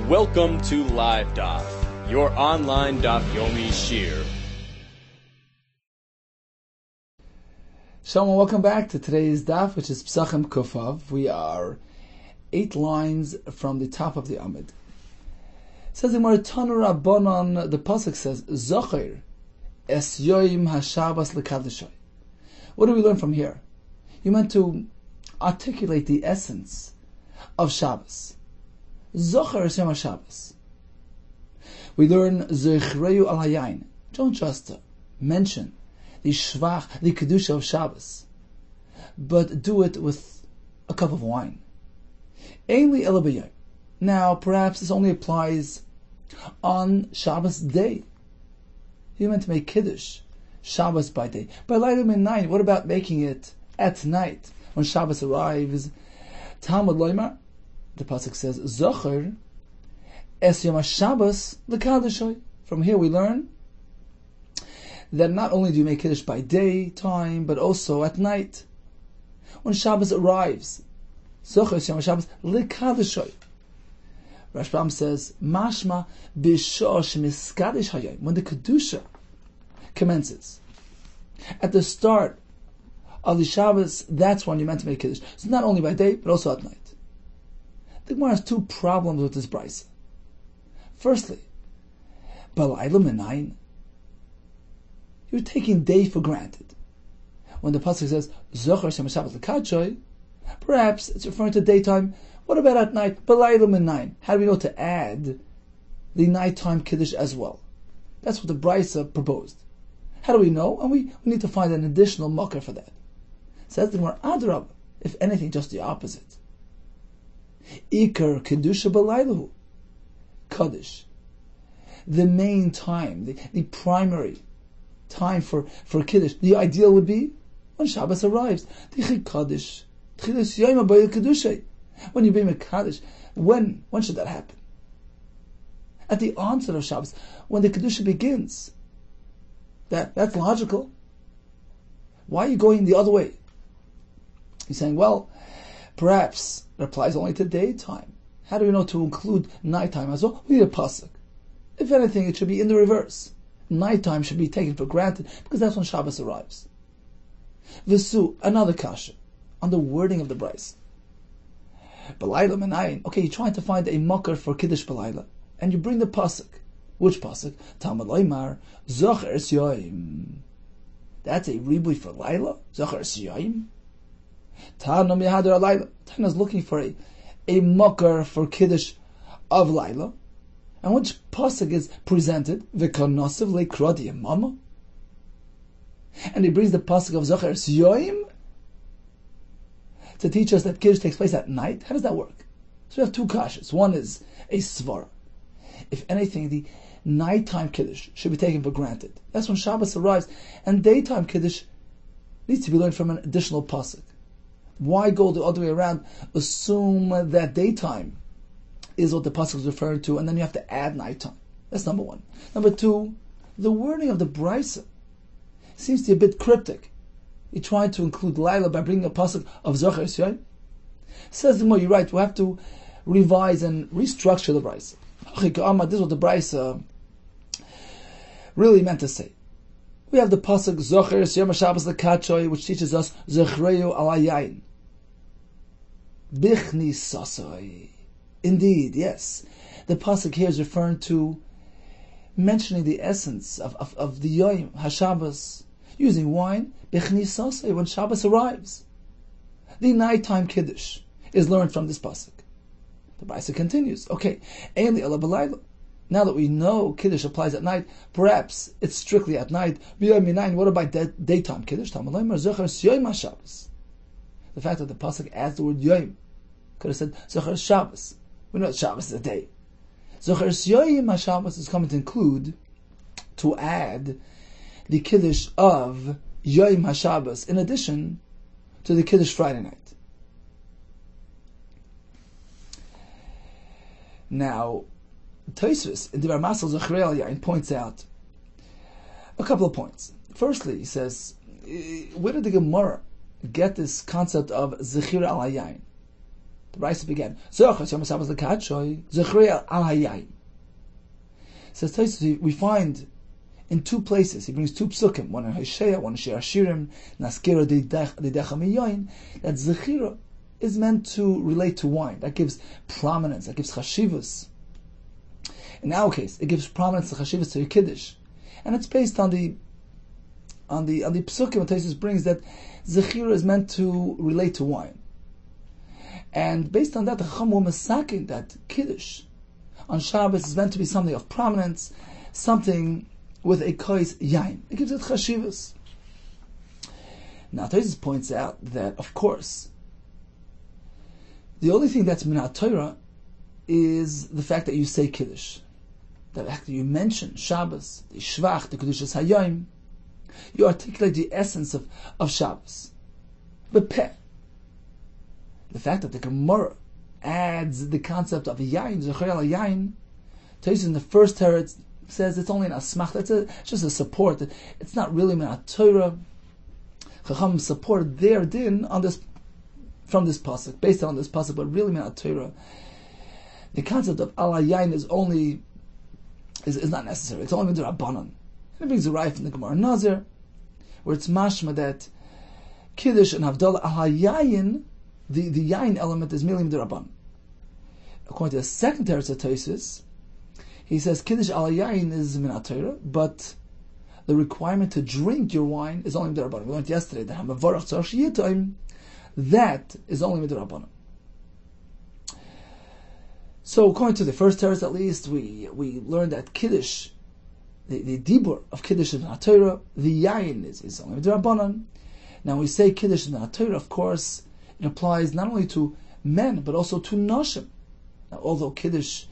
Welcome to Live Daf, your online Daf Yomi Shir. Shalom, welcome back to today's Daf, which is Pesachim Kufav. We are 8 lines from the top of the Amid. It says in Maritanu Rabbanon, the pasuk says, Zocher es yoim hashabas lekadeshay. What do we learn from here? You meant to articulate the essence of Shabbos. Zocher es yom hashabas. We learn Zechreu al hayayin. Don't just mention the shvach, the kedusha of Shabbos, but do it with a cup of wine. Einli ela b'yom. Now, perhaps this only applies on Shabbos day. You meant to make kiddush Shabbos by day. By later midnight, what about making it at night when Shabbos arrives? Talmud loymar, the pasuk says, Zocher es yom Shabbos lekadeshay. From here we learn that not only do you make kiddush by daytime, but also at night when Shabbos arrives. Zocher es yom Shabbos lekadeshay. Rashbam says, Mashma b'shosh miskadish hayom, when the kedusha commences. At the start of the Shabbos, that's when you're meant to make kiddush. So not only by day, but also at night. The Gemara has 2 problems with this brisa. Firstly, Balayla Menayin, you're taking day for granted. When the pasuk says, Zocher Shem Shabbos L'Kadshoi, perhaps it's referring to daytime. What about at night? Balayla Menayin. How do we know to add the nighttime kiddush as well? That's what the brisa proposed. How do we know? And we need to find an additional mocker for that. Says the Gemara, Adrab, if anything, just the opposite. Iker kedusha balaylahu, kaddish. The main time, the primary time for kiddush, the ideal would be when Shabbos arrives. Kaddish, when you bring a kaddish, when should that happen? At the onset of Shabbos, when the kedusha begins. That's logical. Why are you going the other way? He's saying, well, perhaps it applies only to daytime. How do we know to include nighttime as well? We need a pasuk. If anything, it should be in the reverse. Nighttime should be taken for granted because that's when Shabbos arrives. Visu, another kasha on the wording of the brayse. Balayla menayin. Okay, you're trying to find a mocker for kiddush balayla, and you bring the pasuk. Which pasuk? Talmud loymar, Zocher es yoim. That's a ribui for Laila. Zocher es yoim. Tanam yahader Laila. Tana's looking for a mocker for kiddush of Laila. And which pasuk is presented? V'konosiv lekrodi mama. And he brings the pasuk of Zocher es yoim to teach us that kiddush takes place at night. How does that work? So we have 2 kashas. One is a svara. If anything, the nighttime kiddush should be taken for granted. That's when Shabbos arrives. And daytime kiddush needs to be learned from an additional pasuk. Why go the other way around? Assume that daytime is what the pasuk is referring to, and then you have to add nighttime. That's number 1. Number 2, the wording of the brisa seems to be a bit cryptic. You try to include Laila by bringing a pasuk of Zocher es yoim. Says the more you're right, we have to revise and restructure the brisa. This is what the brisa really meant to say. We have the pasuk Zocher es yom Shabbos lekadshoi, which teaches us Zechreu al hayayin. Bichni sasoi. Indeed, yes. The pasuk here is referring to mentioning the essence of the Yom HaShabbos, using wine, Bichni sasoi, when Shabbos arrives. The nighttime kiddush is learned from this pasuk. The brisa continues. Okay, Einli ela b'layla. Now that we know kiddush applies at night, perhaps it's strictly at night. What about daytime kiddush? The fact that the pasuk adds the word yom could have said Zocher Shabbos. We know that Shabbos is a day. Zocher Yoyim Shabbos is coming to include, to add the kiddush of Yom HaShabbos in addition to the kiddush Friday night. Now, Tosfos in the Masal Zechrei al Yain points out a couple of points. Firstly, he says, where did the Gemara get this concept of Zechir al Yain? The Brisa began, Zochar Yom Shabbos L'Kadshoy, Zechrei Al Hayayim. Says Tosfos, we find in two places, he brings two psukim, one in Hosea, one in Shir Hashirim, Naskira Didecha Miyoin, that Zechira is meant to relate to wine. That gives prominence, that gives chashivus. In our case, it gives prominence to chashivus to your kiddush, and it's based on the psukim that Tosfos brings that Zechira is meant to relate to wine, and based on that, the Chacham will masakin that kiddush on Shabbos is meant to be something of prominence, something with a kois yain. It gives it chashivus. Now, Tosfos points out that, of course, the only thing that's min Torah is the fact that you say Kiddush. The fact that you mention Shabbos, the Shvach, the Kedushas Hayom. You articulate the essence of Shabbos. But peh, the fact that the Gemara adds the concept of Yain, Zechayel Yain, Tosfos in the first teretz says it's only an asmach. It's just a support. It's not really min Torah. Chacham supported their din on this, from this pasuk, based on this pasuk, but really min Torah. The concept of al yain is not necessary. It's only min Rabbanan. And it brings a raya from the Gemara Nazir, where it's mashma that Kiddush and Havdalah al yain, the yain element is merely min Rabbanan. According to the second teretz of Tosfos, he says Kiddush al yain is min Torah, but the requirement to drink your wine is only min Rabbanan. We learned yesterday that hamavarach tzarich shiyitayim, that is only midrabanan. So, according to the first teretz, at least, we learned that Kiddush, the dibur of Kiddush is not Torah, the yayin is only midrabanan. Now, we say Kiddush is not Torah, of course, it applies not only to men, but also to nashim. Now, although Kiddush,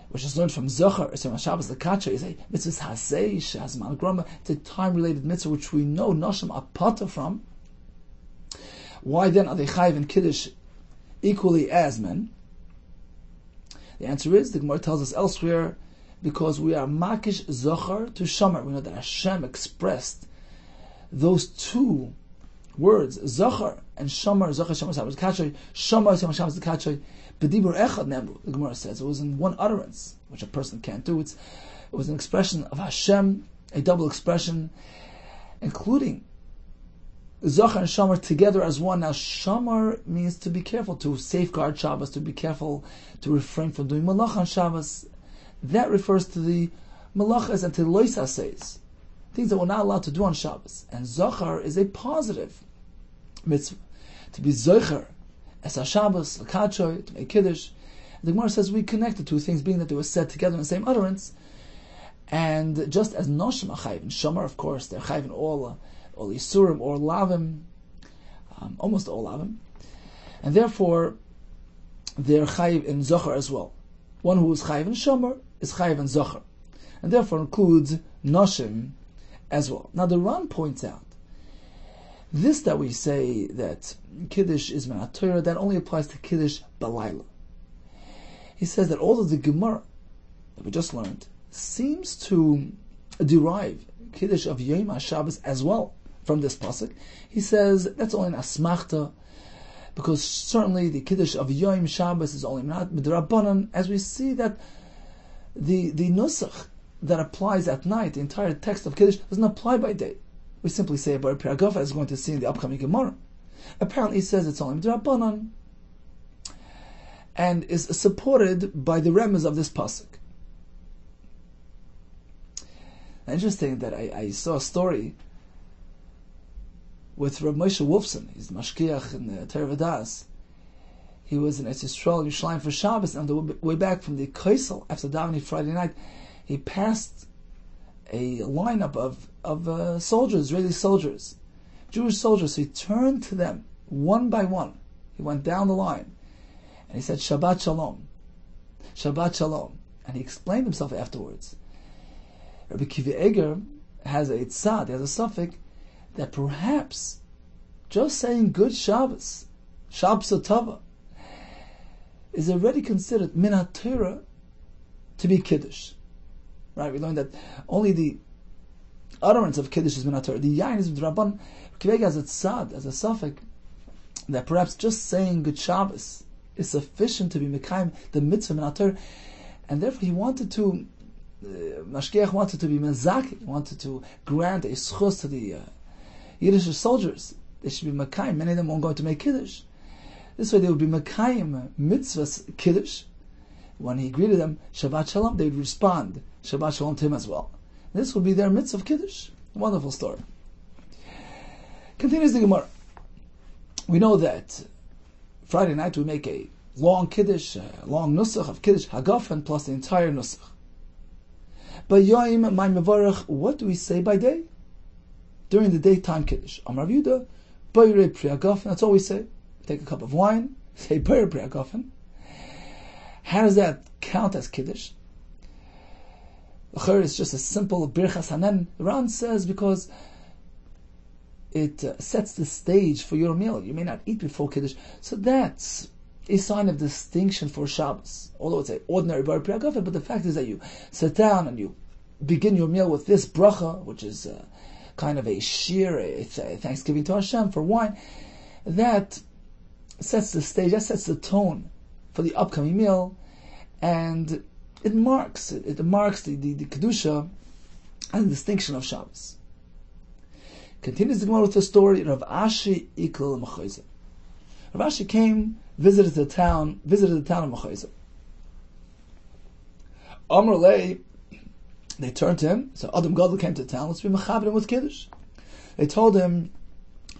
which is learned from Zochar, Shabbos L'Kadshoy, is a mitzvah hasei, shehazman grama, it's a time-related mitzvah which we know nashim are pata from. Why then are they chayiv in Kiddush equally as men? The answer is, the Gemara tells us elsewhere, because we are makish zochar to shamar. We know that Hashem expressed those two words, zochar and shamar, zochar shamar shabbos kachoy, shamar shabbos kachoy, b'dibur echad nemru. The Gemara says it was in one utterance, which a person can't do. It was an expression of Hashem, a double expression, including Zochar and Shamar together as one. Now, Shamar means to be careful, to safeguard Shabbos, to be careful, to refrain from doing malach on Shabbos. That refers to the malachas and to loisas, things that we're not allowed to do on Shabbos. And Zochar is a positive mitzvah, to be Zochar as a Shabbos, L'Kadshoy, to make Kiddush. The Gemara says we connect the two things, being that they were said together in the same utterance. And just as Noshim are chayiv in Shamar, of course, they're chayiv in all Yisurim or Lavim, almost all Lavim, and therefore they're chayiv in Zochar as well. One who is chayiv in Shomer is chayiv in Zochar, and therefore includes Noshim as well. Now the Ran points out this, that we say that Kiddush is min Torah, that only applies to Kiddush Balayla. He says that although the Gemara that we just learned seems to derive Kiddush of Yom HaShabbos as well from this pasuk, he says that's only an asmachta, because certainly the Kiddush of Yom Shabbos is only not midrabanan, as we see that the nusach that applies at night, the entire text of Kiddush, doesn't apply by day. We simply say about Piragov, as we're going to see in the upcoming Gemara. Apparently he says it's only midrabanan, and is supported by the remez of this pasuk. Interesting that I saw a story with Rav Moshe Wolfson. He's the mashkiach in the Torah V'das. He was in Eretz Yisrael, Yerushalayim for Shabbos, and on the way back from the Kaisel after davening Friday night, he passed a lineup of soldiers, Israeli soldiers, Jewish soldiers. So he turned to them one by one. He went down the line and he said, Shabbat Shalom, Shabbat Shalom, and he explained himself afterwards. Rabbi Kiva Eger has a tzad, he has a suffix, that perhaps just saying good Shabbos, Shabbos Tova, is already considered min HaTorah to be Kiddush. Right? We learned that only the utterance of Kiddush is min HaTorah. The Yain is with Rabban. Kiva Eger has a tzad, as a suffix, that perhaps just saying good Shabbos is sufficient to be Mekayim, the mitzvah min Torah, and therefore he wanted to, Mashgiach wanted to be Mezaki, wanted to grant a schus to the Yiddish soldiers. They should be Mekayim. Many of them weren't going to make Kiddush. This way they would be Mekayim mitzvahs Kiddush. When he greeted them, Shabbat Shalom, they would respond, Shabbat Shalom to him as well. This would be their mitzvah of Kiddush. Wonderful story. Continues the Gemara. We know that Friday night we make a long Kiddush, a long Nusach of Kiddush Hagafen plus the entire Nusach. By Yoim my Mevarach, what do we say by day? During the daytime Kiddush. Amar Yehuda, Bayre Pri Hagafen, that's all we say. We take a cup of wine, say Bayre Pri Hagafen. How does that count as Kiddush? It's just a simple Birchas Hanen. Ran says because it sets the stage for your meal. You may not eat before Kiddush. So that's a sign of distinction for Shabbos. Although it's an ordinary Bar Pri Hagafen, but the fact is that you sit down and you begin your meal with this bracha, which is kind of a shir, a thanksgiving to Hashem for wine. That sets the stage, that sets the tone for the upcoming meal, and it marks the Kedusha and the distinction of Shabbos. Continues the Gemara with the story of Rav Ashi Ikel Mechayzer. Rav Ashi came, visited the town of Mechayzer. Amar Lei, they turned to him. So Adam Gadol came to town. Let's be mechaber him with Kiddush. They told him,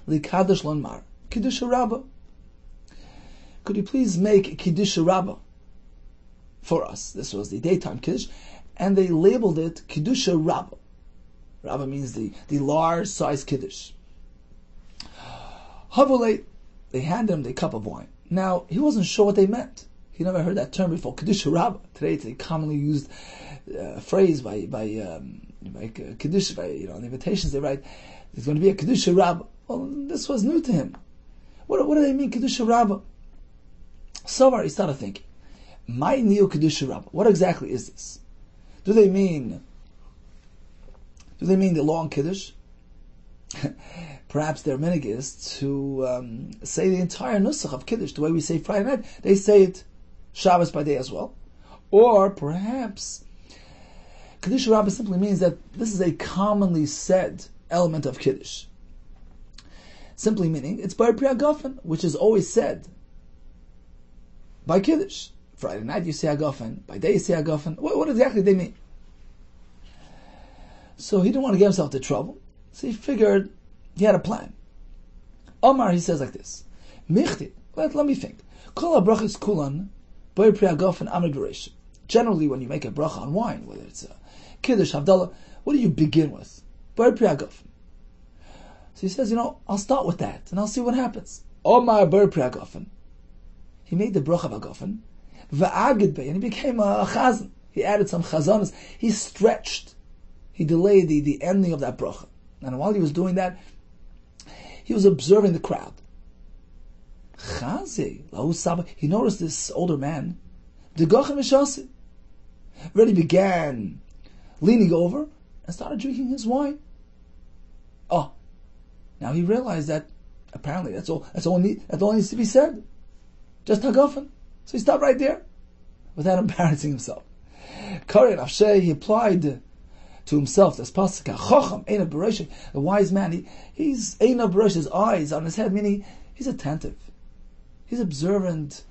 Li Kaddish Lon Mar, Kiddush Rabbah. Could you please make Kiddush Rabbah for us? This was the daytime Kiddush, and they labeled it Kiddush Rabbah. Rabbah means the large size Kiddush. Havulei, they handed him the cup of wine. Now, he wasn't sure what they meant. He never heard that term before, Kiddush Rabbah. Today it's a commonly used phrase by Kiddush, the invitations they write, there's going to be a Kiddush Rabbah. Well, this was new to him. What do they mean, Kiddush Rabbah? So far, he started thinking, my Neo Kiddush Rabbah, what exactly is this? Do they mean the long Kiddush? Perhaps their minig is to say the entire Nusach of Kiddush, the way we say Friday night. They say it Shabbos by day as well. Or perhaps Kiddush Rabbah simply means that this is a commonly said element of Kiddush. Simply meaning it's by Pri Hagafen, which is always said by Kiddush. Friday night you say Hagafen, by day you say Hagafen. What exactly do they mean? So he didn't want to get himself into trouble. So he figured he had a plan. Omar, he says like this. Michti, let me think. Kol ha-brachos kulan, b'ir pri hagafen amid b'reish. Generally, when you make a bracha on wine, whether it's a Kiddush, Havdalah, what do you begin with? B'ir pri hagafen. So he says, I'll start with that, and I'll see what happens. Omar b'ir pri hagafen. He made the bracha of hagafen, v'agid bey, and he became a chazan. He added some chazanas. He stretched. He delayed the ending of that bracha. And while he was doing that, he was observing the crowd. He noticed this older man, already began leaning over and started drinking his wine. Oh, now he realized that apparently that's all needs to be said. Just Hagafen. So he stopped right there without embarrassing himself. He applied to himself this pasuk, Chacham Eina B'Rosh, the wise man. He's Eina B'Rosh, his eyes on his head, meaning he's attentive, he's observant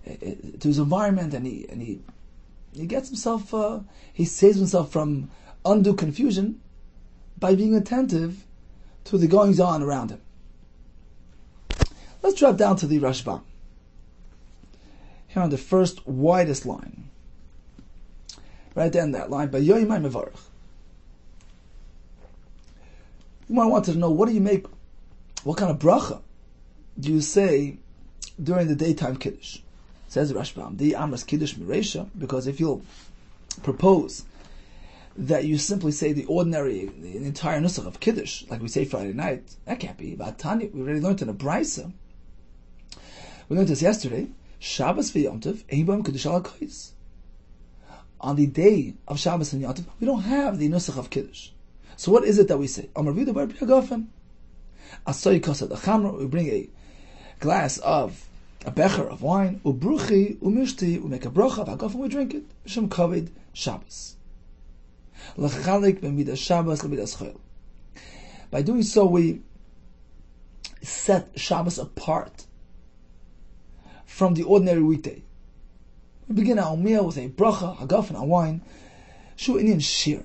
to his environment, and he gets himself, he saves himself from undue confusion by being attentive to the goings on around him. Let's drop down to the Rashbam here on the first widest line. Right there in that line, by Yoimai Mevarach. You might want to know, what do you make, what kind of bracha do you say during the daytime Kiddush? Says Rashbam, the Amras Kiddush Miresha, because if you'll propose that you simply say the entire Nusach of Kiddush, like we say Friday night, that can't be. Vatanya, we already learned in a Brisa. We learned this yesterday, Shabbos v'Yom Tov, Ein B'Hem Kiddush Al HaKois. On the day of Shabbos and Yom Tov, we don't have the Nusach of Kiddush. So what is it that we say? Amar Yehuda Bar Pri Hagafen, Asoy Kosad Achamra, we bring a glass of a becher of wine, ubruchi, umishti, we make a bracha, v'agaf, and we drink it, Shem Kavod Shabbos. L'chalik b'midas Shabbos, l'midas chayil. By doing so, we set Shabbos apart from the ordinary weekday. We begin our meal with a bracha, hagaf, and a wine. Shu inyan shir.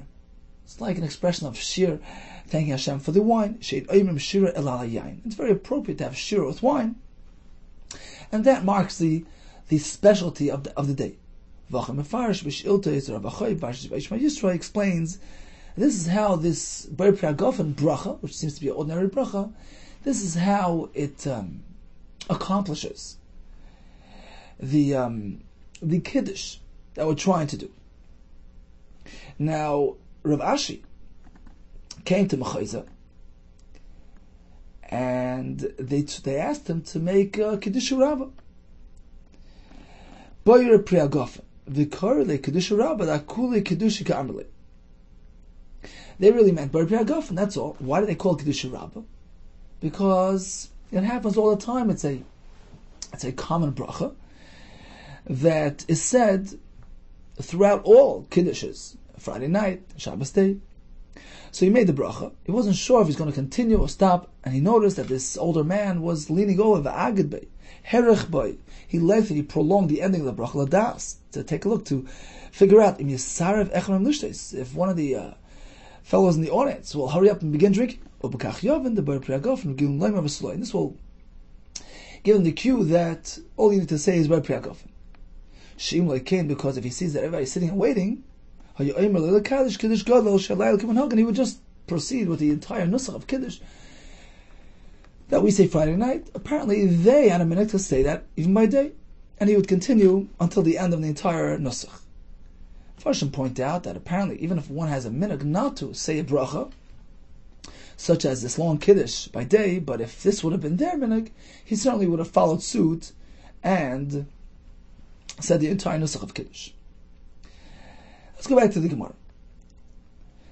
It's like an expression of shir, thanking Hashem for the wine. Sheid oimim shira el al yain. It's very appropriate to have shir with wine, and that marks the specialty of the day. V'achem mefarish b'shilta yisra v'choy v'ashish v'ishma Yisra explains this is how this bar priagofen bracha, which seems to be an ordinary bracha, this is how it accomplishes the kiddush that we're trying to do. Now, Rav Ashi came to Mechayza, and they asked him to make kiddush rabba. Boyer priagofen v'korle kiddush rabba akule kiddush ka'amrle. They really meant boyer priagofen. That's all. Why do they call it kiddush rabba? Because it happens all the time. It's a common bracha that is said throughout all kiddushes, Friday night, Shabbos day. So he made the bracha. He wasn't sure if he's going to continue or stop, and he noticed that this older man was leaning over v'agid bay, herech bay. He prolonged the ending of the bracha ladas, to take a look, to figure out if one of the fellows in the audience will hurry up and begin drinking. This will give him the cue that all you need to say is bar priagofen. Because if he sees that everybody's sitting and waiting, and he would just proceed with the entire nusach of kiddush that we say Friday night. Apparently they had a minute to say that even by day, and he would continue until the end of the entire nusach. Farshim point out that apparently even if one has a minute not to say a bracha, such as this long kiddush by day, but if this would have been their minhag, he certainly would have followed suit and said the entire nusach of kiddush. Let's go back to the Gemara.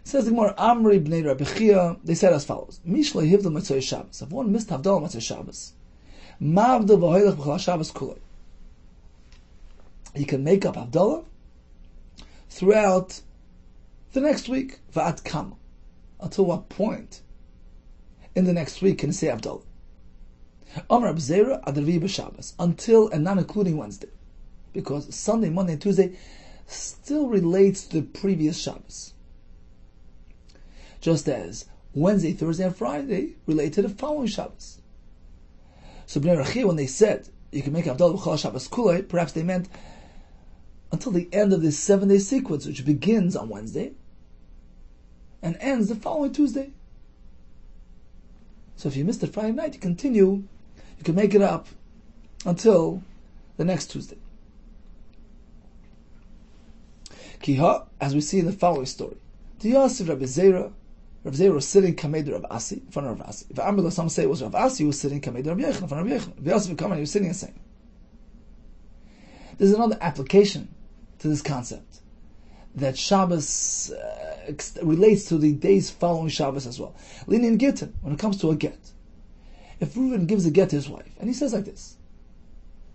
It says the Gemara, Amri b'nei Rabbi Chia, they said as follows: Mishlei hivdel Motzei Shabbos. If one missed Havdalah Motzei Shabbos, mavdel v'hoylech b'chol Shabbos kulei. He can make up Havdalah throughout the next week. V'at kama. Until what point in the next week can he say Havdalah? Amar Abzera adarvi b'Shabbos, until and not including Wednesday, because Sunday, Monday, and Tuesday still relates to the previous Shabbos, just as Wednesday, Thursday, and Friday relate to the following Shabbos. So Bnei Rachi, when they said you can make Havdalah b'chol Shabbos kulei, perhaps they meant until the end of this 7-day sequence, which begins on Wednesday and ends the following Tuesday. So if you missed it Friday night, you continue, you can make it up until the next Tuesday. Kiha, as we see in the following story, the Yosef Rabbi Zera was sitting Kamei Rav Asi, in front of Rav Asi. If Amrullah, some say it was Rav Asi who was sitting Kamei Rav Yechon, in front of Rav Yechon. Yosef would come and he was sitting and saying. There's another application to this concept, that Shabbos relates to the days following Shabbos as well. Linin Gittin, when it comes to a get. If Reuven gives a get to his wife, and he says like this,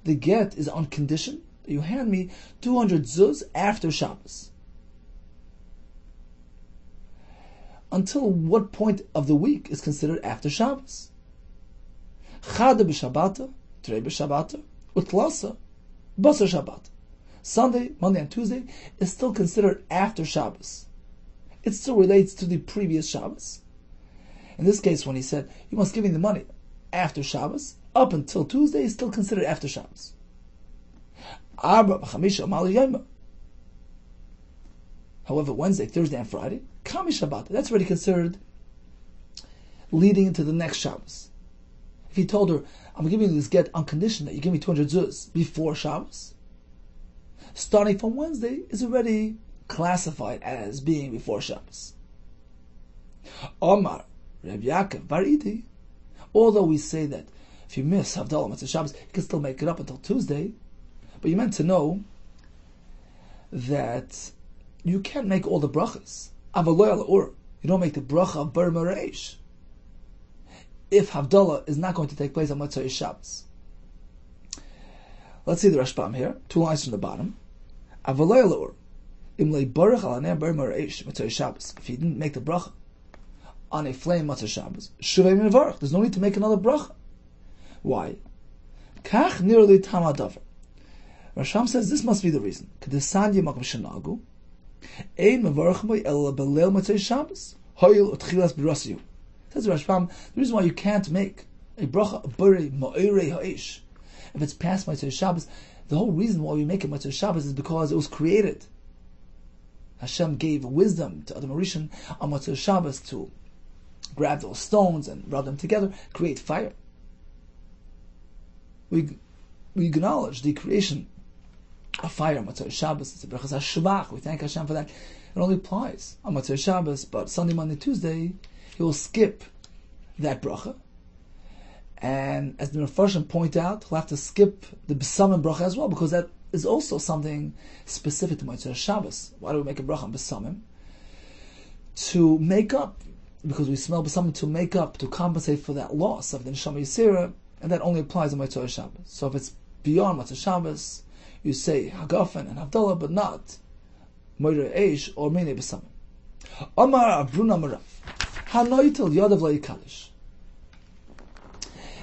the get is on condition that you hand me 200 zuz after Shabbos. Until what point of the week is considered after Shabbos? Chada b'Shabbata, Trei b'Shabbata, Utlasa, Basar Shabbat. Sunday, Monday, and Tuesday is still considered after Shabbos. It still relates to the previous Shabbos. In this case, when he said, you must give me the money after Shabbos, up until Tuesday is still considered after Shabbos. However, Wednesday, Thursday, and Friday, Kami Shabbat, that's already considered leading into the next Shabbos. If he told her, I'm giving you this get on condition that you give me 200 zuz before Shabbos, starting from Wednesday is already classified as being before Shabbos. Omar, Reb Yaakov, Baridi, although we say that if you miss Havdalah Motzei Shabbos, you can still make it up until Tuesday, but you meant to know that you can't make all the brachas. Avaloy al-ur, you don't make the bracha of Bar Mareish if Havdalah is not going to take place on Motzei Shabbos. Let's see the Rashbam here. 2 lines from the bottom. If he didn't make the bracha on a flame Matzah Shabbos, there's no need to make another bracha. Why? Kach nearly tamadavar. Rasham says this must be the reason. Kedesanya makom shenagu ein mevarchmoi el belel Matzah Shabbos hoyel utchilas b'rasiyu. Says Rasham, the reason why you can't make a bracha b'rei ma'irei ha'ish if it's past Matzah Shabbos, the whole reason why we make it Matzah Shabbos is because it was created. Hashem gave wisdom to Adam Rishon on Matzah Shabbos to grab those stones and rub them together, create fire. We acknowledge the creation of fire on Matzah Shabbos. It's a brachas hashvach. We thank Hashem for that. It only applies on Matzah Shabbos, but Sunday, Monday, Tuesday, he will skip that bracha. And as the Mefarshim point out, he'll have to skip the Besamim bracha as well, because that is also something specific to Matzah Shabbos. Why do we make a bracha on Besamim? To make up, because we smell Besamim, to make up, to compensate for that loss of the Neshama Yisera, and that only applies on Matzah Shabbos. So if it's beyond Matzah Shabbos, you say Hagafen and Havdalah, but not Moirei Eish or Meinei Besamim. Amar Abruna Marav Hanoitel Yodav Le'ikadish.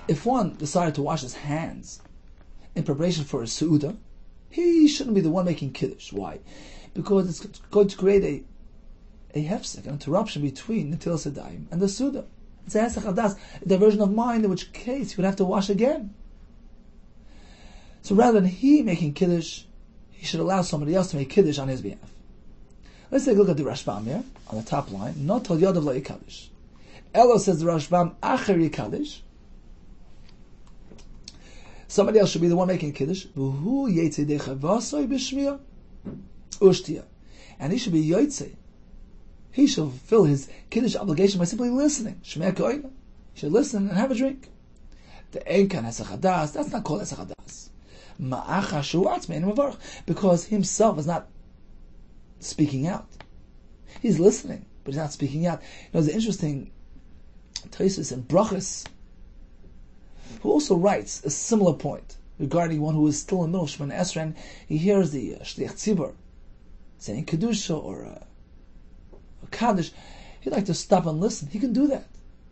If one decided to wash his hands in preparation for a Su'udah, he shouldn't be the one making Kiddush. Why? Because it's going to create a hefsek, an interruption between Netilas Yadayim and the Su'udah. It's a hesach hadas, a diversion of mind, in which case he would have to wash again. So rather than he making Kiddush, he should allow somebody else to make Kiddush on his behalf. Let's take a look at the Rashbam here, on the top line. Not Tol Yodav Le'ikadish. Elo, says the Rashbam, Acher Yikadish. Somebody else should be the one making Kiddush. And he should be Yotzei. He should fulfill his Kiddush obligation by simply listening. He should listen and have a drink. The Enkan Hesach Hadas, that's not called Hesach Hadas. Because himself is not speaking out. He's listening, but he's not speaking out. There's an interesting Tosfos in Brachos, who also writes a similar point regarding one who is still in the middle of Shemona Esrei, and he hears the Shliach Tzibur saying Kedusha or a Kaddish. He'd like to stop and listen. He can do that,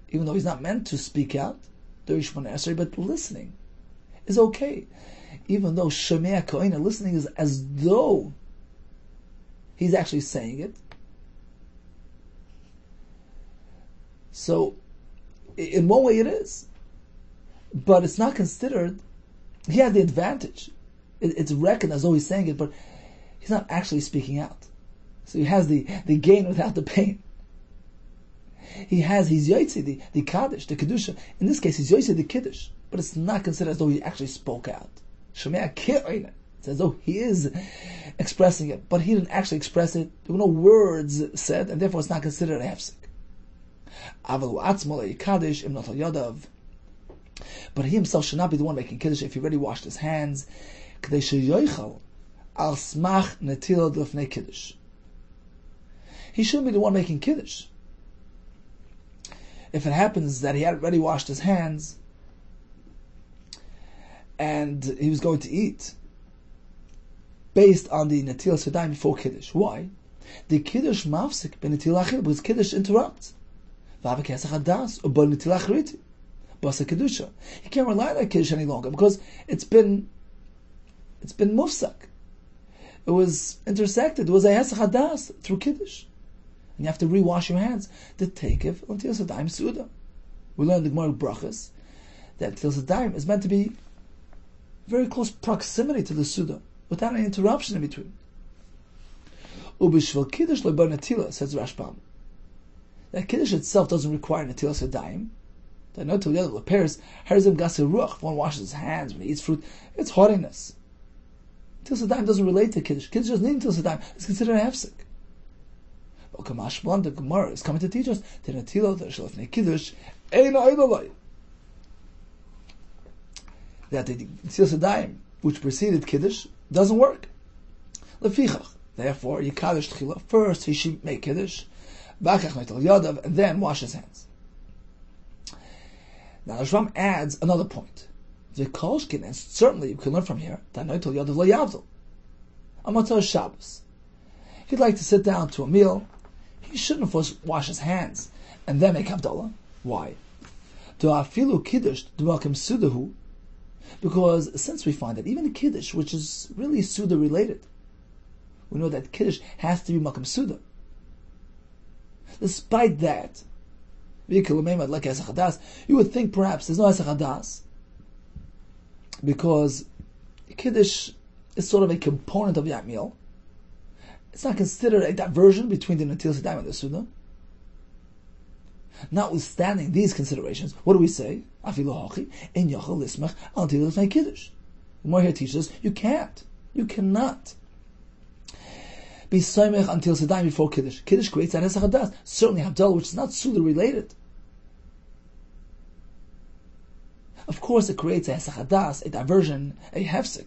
even though he's not meant to speak out during Shemona Esrei, but listening is okay. Even though Shemea Koina, listening is as though he's actually saying it. So, in one way it is. But it's not considered, he had the advantage. It's reckoned as though he's saying it, but he's not actually speaking out. So he has the gain without the pain. He's Yotzei, the Kaddish, the Kedusha. In this case, he's Yotzei, the Kiddush. But it's not considered as though he actually spoke out. Shemea Ki'oina. It's as though he is expressing it, but he didn't actually express it. There were no words said, and therefore it's not considered a hefsek. Avalu atzmo le'ikadish im not al yadav. But he himself should not be the one making Kiddush if he already washed his hands. K'dei sheyoichal al smach netilot lefnei Kiddush. He shouldn't be the one making Kiddush. If it happens that he had already washed his hands and he was going to eat based on the Netilas Yadayim before Kiddush. Why? The Kiddush mafsik ben Netilas Achil, because Kiddush interrupts. V'avik hesach hadas, or ben Netilas Achriti. Kedusha. He can't rely on that Kiddush any longer because it's been mufsak. It was intersected. It was a Hesach Hadas through Kiddush. And you have to rewash your hands. The Tekev until Sadayim Suda. We learned the Gemara Brachas that Til Sadayim is meant to be very close proximity to the Suda without any interruption in between. Ubishvel Kiddush lebar Netila, says Rashbam. That Kiddush itself doesn't require Netilas Yadayim. That no till the other Paris Harzim Gasir Ruach. If one washes his hands when he eats fruit, it's haughtiness. Til Sadayim doesn't relate to Kiddush. Kiddush doesn't need Til Sadayim. It's considered a hefsek. But Kamash Blan, the Gemara is coming to teach us that Netila, the Shalafnei Kiddush, Ein Eidolai. That the Til Sadayim, which preceded Kiddush, doesn't work. Lefichach. Therefore, Yikadosh Tchila. First, he should make Kiddush, Bakach Metal Yadav, and then wash his hands. Now, the Rashbam adds another point. The kolshkin, and certainly you can learn from here, Danoitel Yadav Lo Yavdil. Amatar Shabbos. He'd like to sit down to a meal. He shouldn't first wash his hands and then make Havdalah. Why? Do'afilu Kiddush D'makim Sudahu. Because since we find that even a Kiddush, which is really Suda related, we know that Kiddush has to be Makam Suda. Despite that, you would think perhaps there's no Esach Hadas, because Kiddush is sort of a component of that meal. It's not considered a diversion between the Natil Sedayim and the Suda. Notwithstanding these considerations, what do we say? Afilu hachi in yachal lismach al Natil Sedayim Kiddush. The more here teaches us, you cannot be soymech until Sedayim before Kiddush. Kiddush creates that Hesach Hadas. Certainly Havdalah, which is not Suda related. Of course, it creates a Hesach Hadas, a diversion, a hefsek,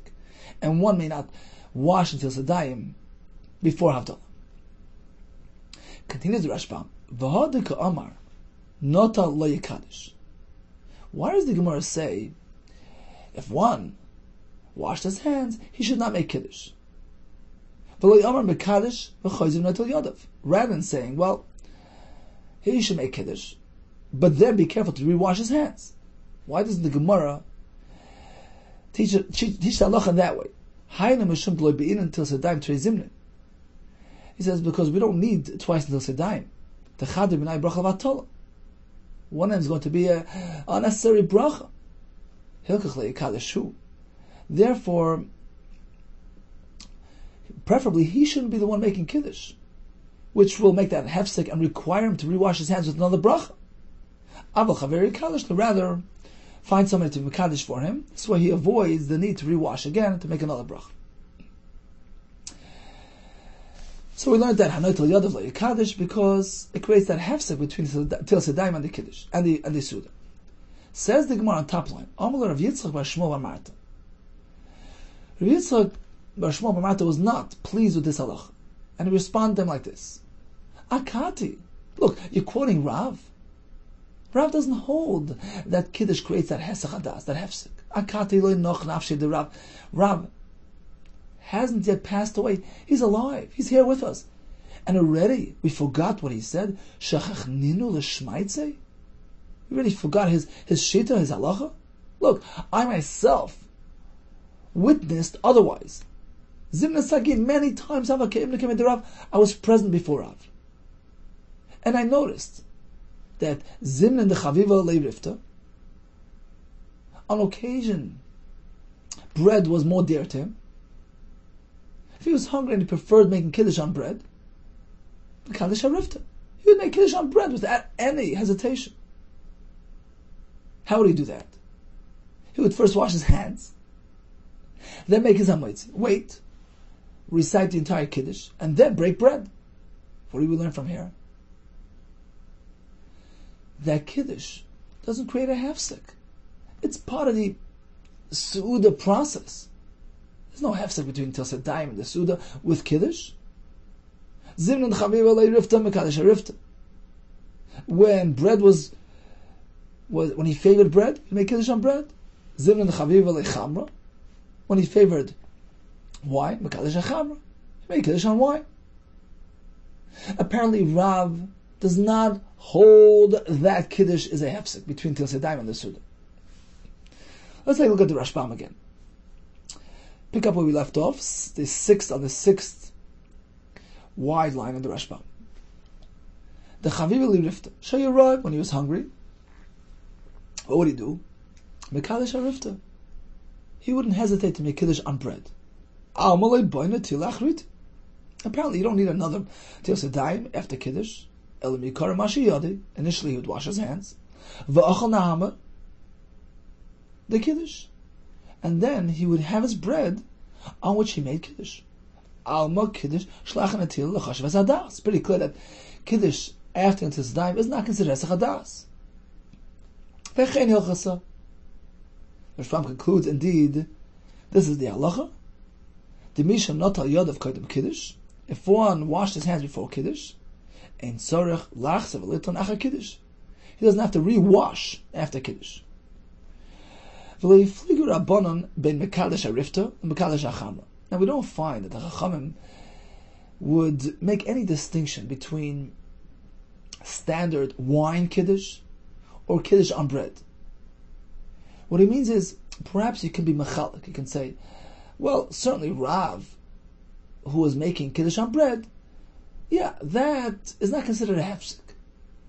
and one may not wash until Sedayim before Havdalah. Continues the Rashbam. V'hadika Amar Nota Lo Yekadish. Why does the Gemara say if one washed his hands, he should not make Kiddush? Rather than saying, well, he should make Kiddush, but then be careful to rewash his hands. Why doesn't the Gemara teach the halacha in that way? He says, because we don't need twice until Sedayim. One of them is going to be an unnecessary bracha. Therefore, preferably, he shouldn't be the one making Kiddush, which will make that hefsek and require him to rewash his hands with another bracha. Rather, find somebody to be Mekadosh for him. This way he avoids the need to rewash again and to make another bracha. So we learned that Hanoitel Yadav Lo Yekadish because it creates that hefsek between Til Sedayim and the Kiddush and the Suda. Says the Gemara on top line, Amalur Rav Yitzchak Bar Shmuel Bar Marta. Rav Yitzchak Bar Shmuel Bar Marta was not pleased with this halacha, and he responded to them like this: Akati, look, you're quoting Rav. Rav doesn't hold that Kiddush creates that Hesach Hadas, that hefsek. Akati lo noch nafshi de Rav. Rav hasn't yet passed away. He's alive. He's here with us. And already we forgot what he said. Shachachninu l'shmaitze. We already forgot his shita, his halacha. Look, I myself witnessed otherwise. Zimna Sagin, many times I was present before Rav. And I noticed that Zimna the Chaviva Leirifta, on occasion, bread was more dear to him. If he was hungry and he preferred making Kiddush on bread, Kaddish Harifta, he would make Kiddush on bread without any hesitation. How would he do that? He would first wash his hands, then make his hametz, wait, recite the entire Kiddush, and then break bread. What do we learn from here? That Kiddush doesn't create a hefsek. It's part of the Suda process. There's no hefsek between Til Sedayim and the Suda with Kiddush. Zimnan Chaviva Leirifta Mekadosh Harifta. When bread was when he favored bread, he made Kiddush on bread. Zimnan Chaviva Lechamra. When he favored wine, Mekadosh HaChamra, he made Kiddush on wine. Apparently, Rav does not hold that Kiddush is a hefsek between Til Sedayim and the Suda. Let's take a look at the Rashbam again. Pick up where we left off, the sixth wide line of the Rashbam. The Chaviv Rifta. Shey arrived when he was hungry. What would he do? Mekadosh Harifta. He wouldn't hesitate to make Kiddush on bread. Apparently, you don't need another Til Sedayim after Kiddush. Initially, he would wash his hands. The Kiddush. And then he would have his bread on which he made Kiddush. Alma Kiddush Shlachan Atil L'Chashav Hadas. It's pretty clear that Kiddush after Til Sedayim is not considered as a Hadas. V'chein Hilchasa. The Rashbam concludes, indeed, this is the halacha. The Misha not al yod of Kodim Kiddush. If one washed his hands before Kiddush, ein tzorech lachsav liton achar Kiddush. He doesn't have to re-wash after Kiddush. Now we don't find that the Chachamim would make any distinction between standard wine kiddush or kiddush on bread. What he means is, perhaps you can be mechalik. You can say, well, certainly Rav, who was making kiddush on bread, yeah, that is not considered a hefsek.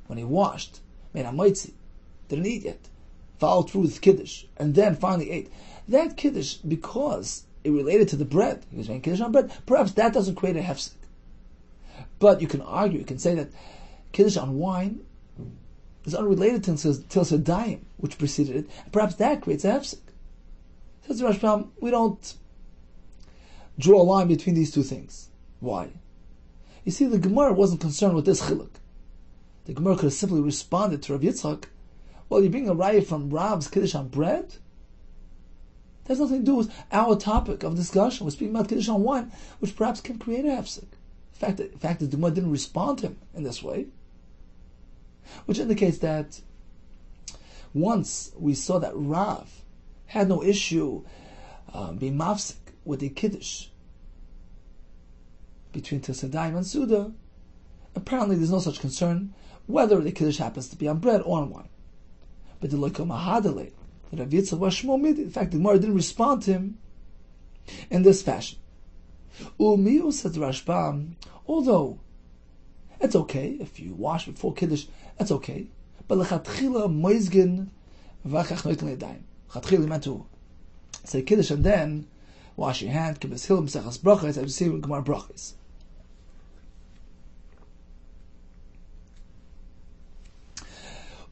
When he washed, made a moitzi, didn't eat yet, followed through with kiddush, and then finally ate. That kiddush, because it related to the bread, he was making kiddush on bread, perhaps that doesn't create a hefsek. But you can argue, you can say that kiddush on wine is unrelated to Sedayim, which preceded it. Perhaps that creates a hefsek. Says the Rashbam, we don't draw a line between these two things. Why? You see, the Gemara wasn't concerned with this chiluk. The Gemara could have simply responded to Rav Yitzchak, well, you bring a raya from Rav's kiddush on bread? That has nothing to do with our topic of discussion. We're speaking about kiddush on wine, which perhaps can create a hefsek. The fact that the Gemara didn't respond to him in this way, which indicates that once we saw that Rav had no issue being mafsik with the kiddush between Tisadayim and Suda, apparently there's no such concern whether the kiddush happens to be on bread or on wine. But the loikom ahadale, that Rav Yitzchak was shmo midi. In fact, the Gemara didn't respond to him in this fashion. Umiu, says the Rashbam, although it's okay if you wash before kiddush, that's okay. But lechatchila moizgin v'achach noitin le'dayim. Lechatchila meant to say kiddush and then wash your hand. Kibbutz Hill Mesechas Brachos, as you see in Gemara Brachos.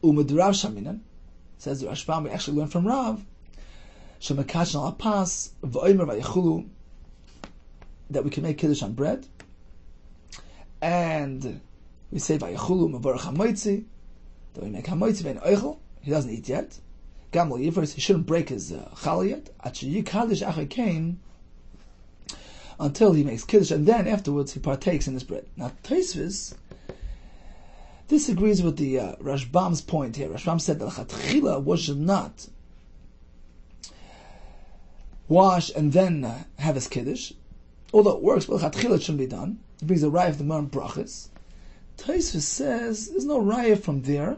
Umad Rav Shaminan, says the Rashbam, we actually learn from Rav, Shemekach al Apas v'oimer v'yechulu, that we can make kiddush on bread, and we say v'yechulu mevorach hamoitzi, that we make hamoitzi vein oichel. He doesn't eat yet. Gamol yivros, he shouldn't break his challah yet. Achi kaddish achay kain, until he makes kiddush, and then afterwards he partakes in his bread. Now Tosfos disagrees with the Rashbam's point here. Rashbam said that lechatchila one should not wash and then have his kiddush, although it works, but lechatchila it shouldn't be done. He brings a raya of the Gemara Brachos. Tosfos says there's no raya from there,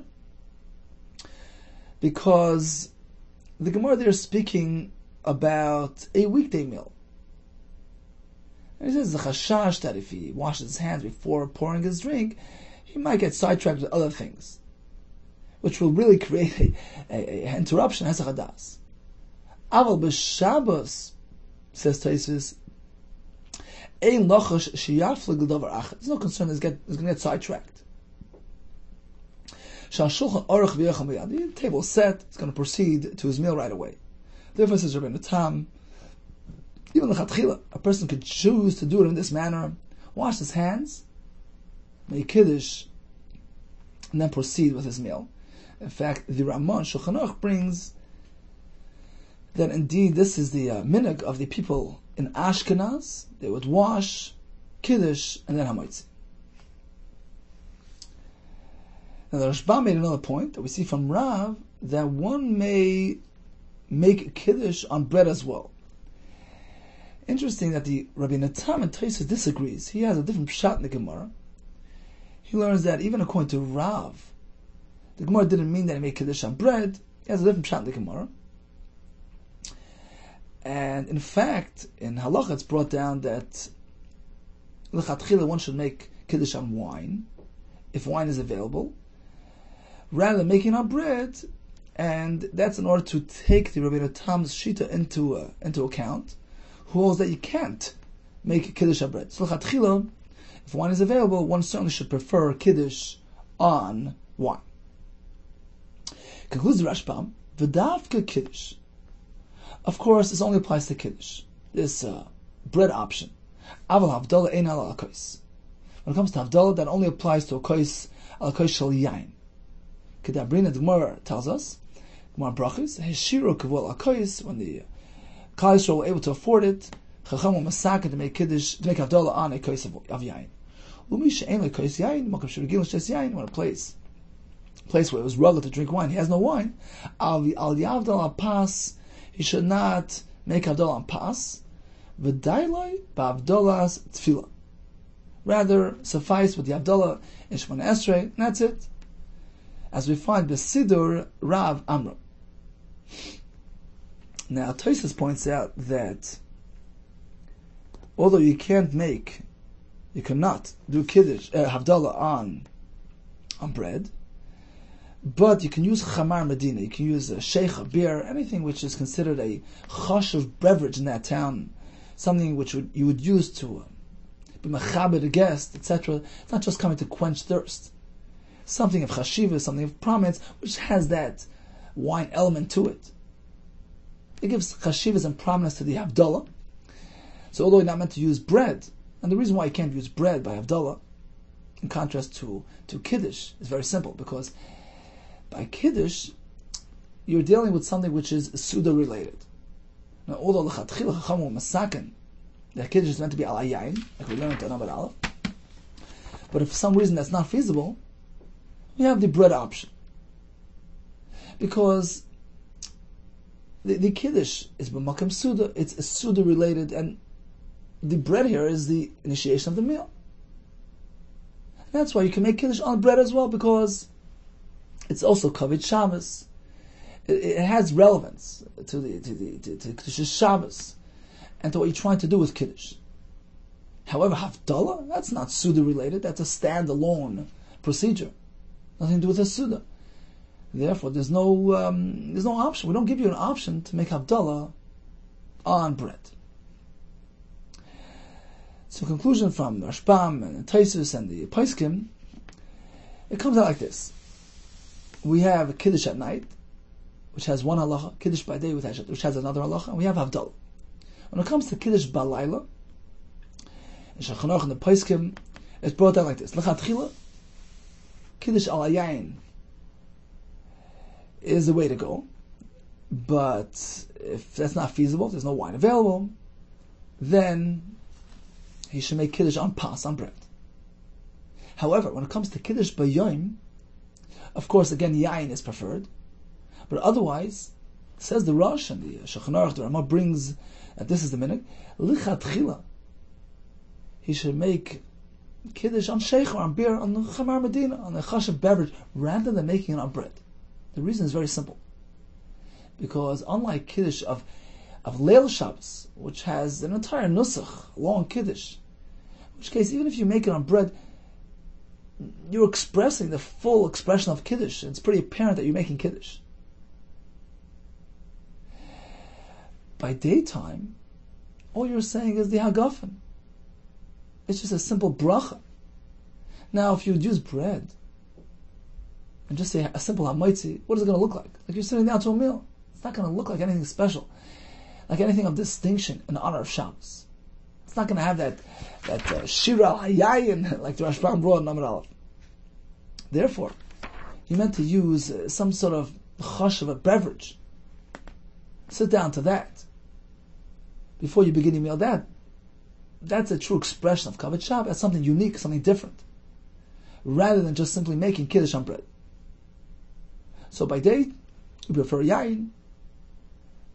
because the Gemara there is speaking about a weekday meal. And he says the chashash that if he washes his hands before pouring his drink, he might get sidetracked with other things, which will really create a interruption. Hesach hadas. Aval b'Shabbos, says Tosfos, ein lochash sheyaflig l'davar achad. There's no concern he's going to get sidetracked. Shal shulchan aruch v'yachal miyad. The table is set. He's going to proceed to his meal right away. Therefore, says Rabbi Yehuda, even l'chatchila, a person could choose to do it in this manner: wash his hands, make kiddush, and then proceed with his meal. In fact, the Ramon Shulchan Aruch brings that indeed this is the minhag of the people in Ashkenaz. They would wash, kiddush, and then hamoitzi. Now the Rashbam made another point that we see from Rav, that one may make kiddush on bread as well. Interesting that the Rabbi Natam and Tosfos disagrees. He has a different pshat in the Gemara. He learns that even according to Rav, the Gemara didn't mean that he made kiddush on bread. He has a different pshat in the Gemara. And in fact, in halacha it's brought down that l'chatchila one should make kiddush on wine, if wine is available, rather than making on bread, and that's in order to take the Rabbi Natam's shita into account, who holds that you can't make kiddush on bread. So l'chatchila, if wine is available, one certainly should prefer kiddush on wine. Concludes the Rashbam, v'davka kiddush. Of course, this only applies to kiddush, this bread option. Aval havdalah ein ala al-kois. When it comes to havdalah, that only applies to a kois al-kois shel yain. Kedabrina, the Gemara tells us, Gemara Brachos, heshiru kavol al-kois, when the Klal Yisrael were able to afford it, Chacham were masakin to make kiddush, to make havdalah on a kois of yain. Umisha ein le-kois yain, makam shirigil shtes yain, when a place where it was rugged to drink wine, he has no wine. Al yavdal al-pas he should not make Havdalah on Pas, v'dailoi ba'Havdalas Tefillah. Rather, suffice with the Havdalah in Shemona Esrei, and that's it. As we find Besidur Rav Amra. Now, Tosfos points out that although you cannot do Kiddush, Havdalah on bread, but you can use Chamar Medina, you can use a sheikh, a beer, anything which is considered a chashuv beverage in that town, something which you would use to be mechaber a guest, etc. It's not just coming to quench thirst. Something of chashiva, something of prominence, which has that wine element to it. It gives chashivas and prominence to the Havdalah. So although you're not meant to use bread, and the reason why you can't use bread by Havdalah, in contrast to Kiddush, is very simple, because by Kiddush, you're dealing with something which is Suda related. Now, although l'chatchila chacham masaken, that Kiddush is meant to be al yayin, like we learned in Amud Aleph, but if for some reason that's not feasible, we have the bread option. Because the Kiddush is b'makam Suda, it's Suda related, and the bread here is the initiation of the meal. And that's why you can make Kiddush on bread as well, because it's also Kavod Shabbos. It has relevance to Kiddush Shabbos and to what you're trying to do with Kiddush. However, Havdalah, that's not Suda related, that's a standalone procedure. Nothing to do with a Suda. Therefore, there's no option. We don't give you an option to make Havdalah on bread. So, conclusion from Rashbam and Tosfos and the Pesachim, it comes out like this. We have a Kiddush at night, which has one halacha, Kiddush by day, which has another halacha, and we have Havdalah. When it comes to Kiddush Balayla, in Shulchan Aruch and the Pesachim, it's brought out like this. L'chatchila, Kiddush al Yayin is the way to go, but if that's not feasible, if there's no wine available, then he should make Kiddush on Pas, on bread. However, when it comes to Kiddush B'Yom, of course, again, Yayin is preferred, but otherwise, says the Rosh and the Shulchan Aruch, the Ramah brings that this is the minhag, L'chatchila, he should make Kiddush on sheikh or on beer, on the Chamar Medina, on the chashuv beverage, rather than making it on bread. The reason is very simple. Because unlike Kiddush of Leil Shabbos, which has an entire nusach, long Kiddush, in which case, even if you make it on bread, you're expressing the full expression of Kiddush. It's pretty apparent that you're making Kiddush. By daytime, all you're saying is the Hagafen. It's just a simple bracha. Now, if you would use bread and just say a simple hamaitzi, what is it going to look like? Like you're sitting down to a meal. It's not going to look like anything special, like anything of distinction in honor of Shabbos. It's not going to have that shira hayayin like the Rashbam brought in Amud Aleph. Therefore, he meant to use some sort of chash of a beverage. Sit down to that before you begin your meal. That's a true expression of Kavod Shabbos. That's something unique, something different, rather than just simply making Kiddush on bread. So by day, we prefer Yayin.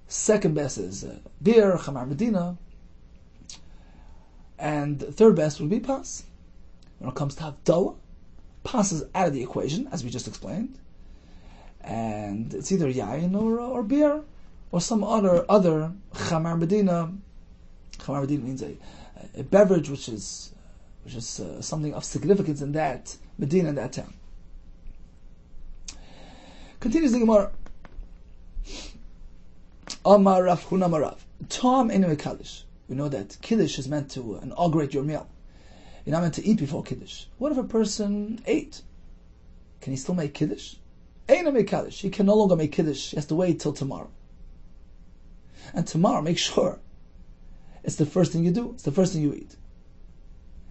Second best is beer, Chamar Medina. And third best would be Pas. When it comes to Havdalah, Pas is out of the equation, as we just explained. And it's either Yayin or beer, or some other Chamar Medina. Chamar Medina means a beverage which is something of significance in that Medina, in that town. Continues the Gemara. Amar Rav Huna Marav. Tom Enu Kaddish. We know that Kiddush is meant to inaugurate your meal. You're not meant to eat before Kiddush. What if a person ate? Can he still make Kiddush? Enu make Kaddish. He can no longer make Kiddush. He has to wait till tomorrow. And tomorrow, make sure it's the first thing you do. It's the first thing you eat.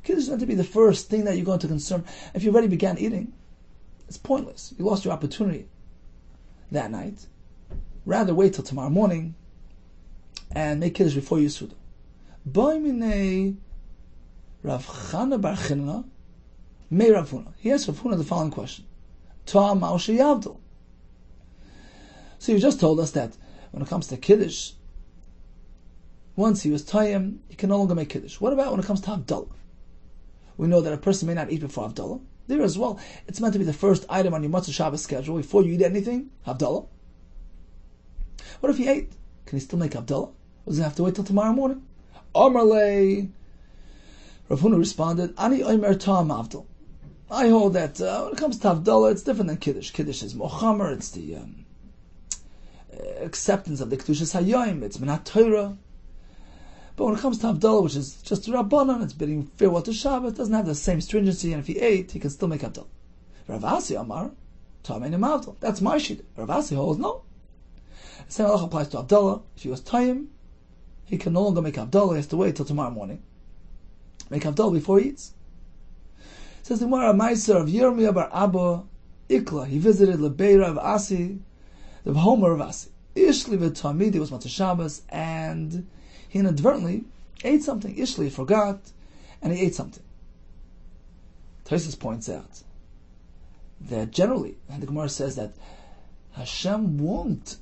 Kiddush is meant to be the first thing that you're going to consume. If you already began eating, it's pointless. You lost your opportunity that night. Rather wait till tomorrow morning and make Kiddush before you Suda. Boimine Rav Chana Bar Chinna Mei Rav Huna. He asked Rav Huna the following question. Ta Ma'oshi Yavdil. So you just told us that when it comes to Kiddush, once he was Tayyim, he can no longer make Kiddush. What about when it comes to Havdalah? We know that a person may not eat before Havdalah. There as well, it's meant to be the first item on your Matzah Shabbos schedule. Before you eat anything, Havdalah. What if he ate? Can he still make Havdalah? Or does he have to wait till tomorrow morning? Amarle. Rav Huna responded, Ani Omer Ta'am Havdal. I hold that when it comes to Havdalah, it's different than Kiddush. Kiddush is Mochamer, it's the acceptance of the Kedushas Hayom, it's Minat Torah. But when it comes to Havdalah, which is just a Rabbanon, it's bidding farewell to Shabbat, it doesn't have the same stringency, and if he ate, he can still make Havdalah. Rav Asi Amar, Ta'am Einem Havdal. That's my shita. Rav Asi holds, no. The same halacha applies to Havdalah. If he was Tayyim, he can no longer make Havdalah, he has to wait till tomorrow morning. Make Havdalah before he eats. It says the Gemara, Ma'aser of Yirmiyah bar Abba Ikla. He visited Lebeira of Asi, the Homer of Asi. Ishli v'tamid, it was Matzah Shabbos, and he inadvertently ate something. Ishli forgot, and he ate something. Tosfos points out that generally, and the Gemara says that Hashem won't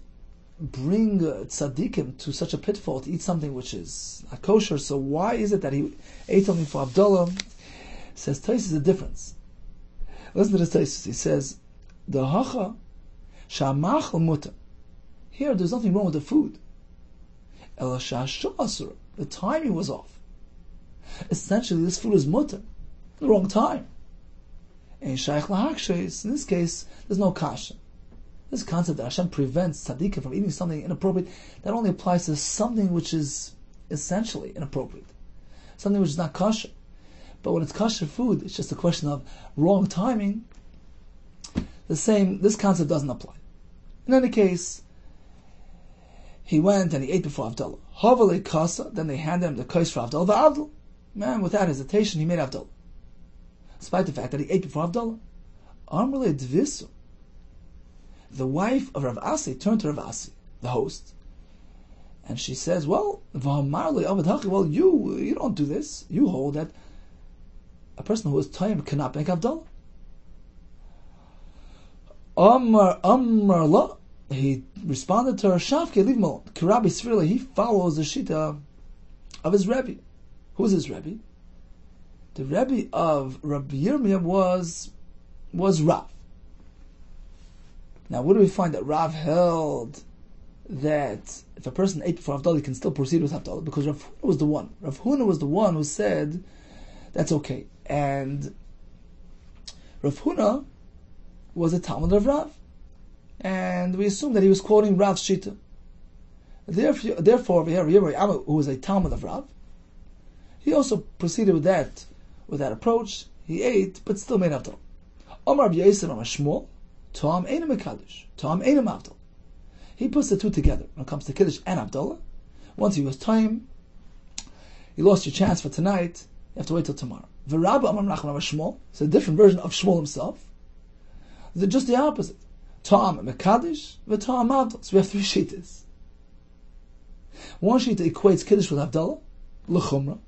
bring tzaddikim to such a pitfall to eat something which is not kosher. So why is it that he ate something for Havdalah? Says Tosfos is a difference. Listen to this Tosfos. He says the hacha shamachal muta. Here, there's nothing wrong with the food. El shashu asur. The timing was off. Essentially, this food is muta. The wrong time. And shaykh lahakshis. In this case, there's no kasha. This concept that Hashem prevents tzaddikim from eating something inappropriate, that only applies to something which is essentially inappropriate, something which is not kosher. But when it's kosher food, it's just a question of wrong timing. This concept doesn't apply. In any case, he went and he ate before Havdalah. Havale kasa, then they handed him the kos for Havdalah. V'avdal, man, without hesitation, he made Havdalah, despite the fact that he ate before Havdalah. Amrle dvisu. The wife of Rav Asi turned to Rav Asi, the host, and she says, well, you don't do this. You hold that a person who is Tayyim cannot make Havdalah. Amar la. He responded to her, Shavke, leave him alone. Rabbi Sfirli, he follows the shita of his Rebbe. Who is his Rebbe? The Rebbe of Rabbi Yirmiyah was Rav. Now, what do we find? That Rav held that if a person ate before Havdalah, he can still proceed with Havdalah, because Rav Huna was the one. Rav Huna was the one who said that's okay. And Rav Huna was a Talmud of Rav. And we assume that he was quoting Rav's shita. Therefore, we have Yirmiyah, who was a Talmud of Rav. He also proceeded with that approach. He ate, but still made Havdalah. Omar Rabbi Yosef Amar Shmuel, Tom Eina Mekadosh, Tom Eina Havdalah. He puts the two together when it comes to Kiddush and Havdalah. Once he was time, you lost your chance for tonight. You have to wait till tomorrow. V'Rabba Amar Nachman Amar Shmuel. It's a different version of Shmuel himself. They're just the opposite. Tom Mekadosh, v'Tom Havdalah. So we have three shittas. One shita equates Kiddush with Havdalah, l'chumra.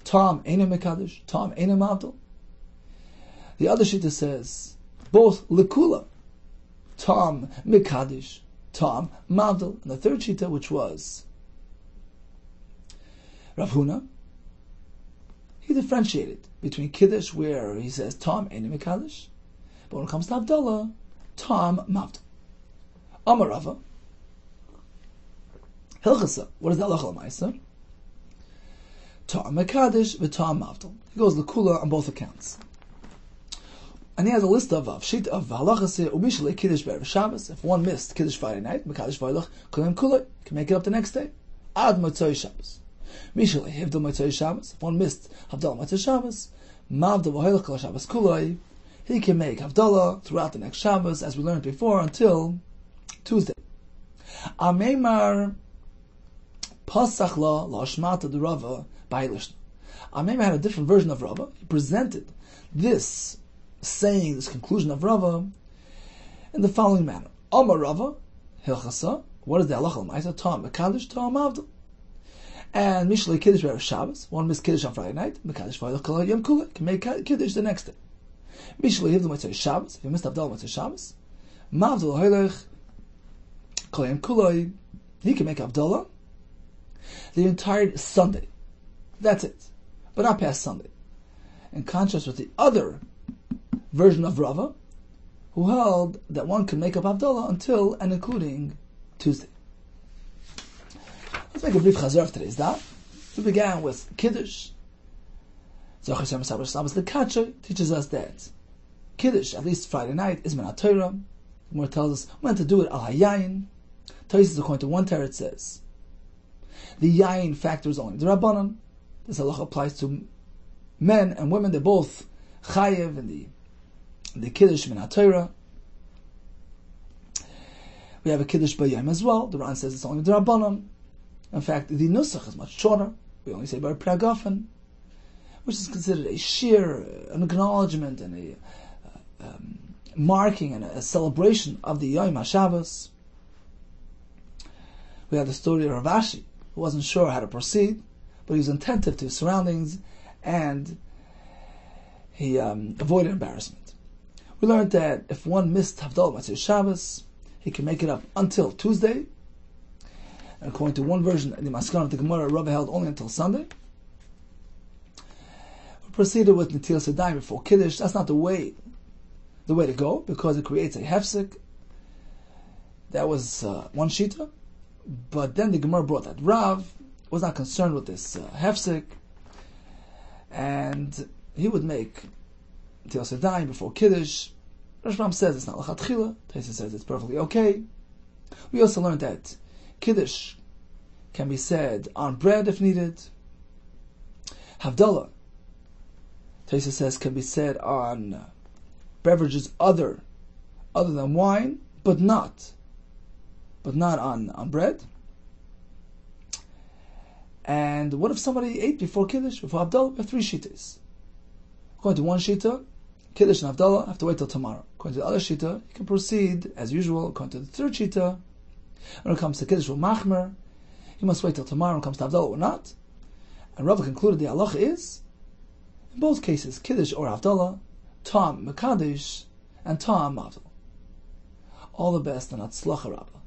Tom Eina Mekadosh, Tom Eina Havdalah. The other shita says both lekula, Tom Mekadosh, Tom Havdalah. And the third shita, which was Rav Huna, he differentiated between Kiddush, where he says Tom Eina Mekadosh, but when it comes to Havdalah, Tom Havdalah. Amar Rava, Hilchasa. What is that halacha l'maisa? Tom Mekadosh v'Tom Havdalah. He goes lekula on both accounts. And he has a list of shit of halachas umishale Kiddush be'erev Shabbos. If one missed Kiddush Friday night, Mekadosh v'Ilach kulim kulay, can make it up the next day. Ad Motzei Shabbos. Mishale Hivdal Motzei Shabbos. If one missed Havdalah Motzei Shabbos, Mavdal v'Ilach kol Shabbos kulay, he can make Havdalah throughout the next Shabbos, as we learned before, until Tuesday. Ameimar Pasach la Shmata de Rava Ba'ilishna. Ameimar had a different version of Rava. He presented this saying, this conclusion of Rava, in the following manner. Amar Rava, Hilchasa, what is the halacha l'maisa? Tom Mekadosh, Tom Havdalah. And Mishlei Kiddush be'erev Shabbos, one missed Kiddush on Friday night, Mekadosh v'Ilach kol yom kulei, can make Kiddush the next day. Mishlei Hivdal Motzei Shabbos, if you missed Havdalah Motzei Shabbos, Mavdal Hoilech Kolayim Kuloi, he can make Havdalah the entire Sunday. That's it. But not past Sunday. In contrast with the other version of Rava, who held that one can make up Havdalah until and including Tuesday. Let's make a brief chazar of today's daf. We began with Kiddush. Zocher Shem Sabbath Shabbos Lekatche teaches us that Kiddush, at least Friday night, is Min HaTorah. The Gemara tells us when to do it al hayayin. Tosfos, according to one teretz, says the yayin factor is only the Rabbanan. This halacha applies to men and women. They're both chayev in the Kiddush Min HaTorah. We have a Kiddush B'Yom as well. The Ran says it's only the Rabbanan. In fact, the Nusach is much shorter. We only say Bar Pragafen, which is considered a sheer, an acknowledgement and a marking and a celebration of the Yom HaShabbos. We have the story of Rav Ashi, who wasn't sure how to proceed, but he was attentive to his surroundings and he avoided embarrassment. We learned that if one missed Havdalah Matzah Shabbos, he can make it up until Tuesday. And according to one version, in the Maskan of the Gemara, Rava held only until Sunday. We proceeded with Netilas Yadayim before Kiddush. That's not the way to go, because it creates a hefsek. That was one shita. But then the Gemara brought that Rav was not concerned with this hefsek, and he would make Netilas Yadayim before Kiddush. Rashbam says it's not lachatchila. Tosfos says it's perfectly okay. We also learned that Kiddush can be said on bread if needed. Havdalah, Tosfos says, can be said on beverages other than wine, but not on bread. And what if somebody ate before Kiddush, before Havdalah? We have three shittas. According to one shita, Kiddush and Havdalah have to wait till tomorrow. According to the other shita, you can proceed as usual. According to the third shita, when it comes to Kiddush or Machmer, he must wait till tomorrow. When it comes to Havdalah or not. And Rava concluded the halacha is, in both cases, Kiddush or Havdalah, Tam Mekadesh and Tam Mavdal. All the best and Atzlacha Rabbah.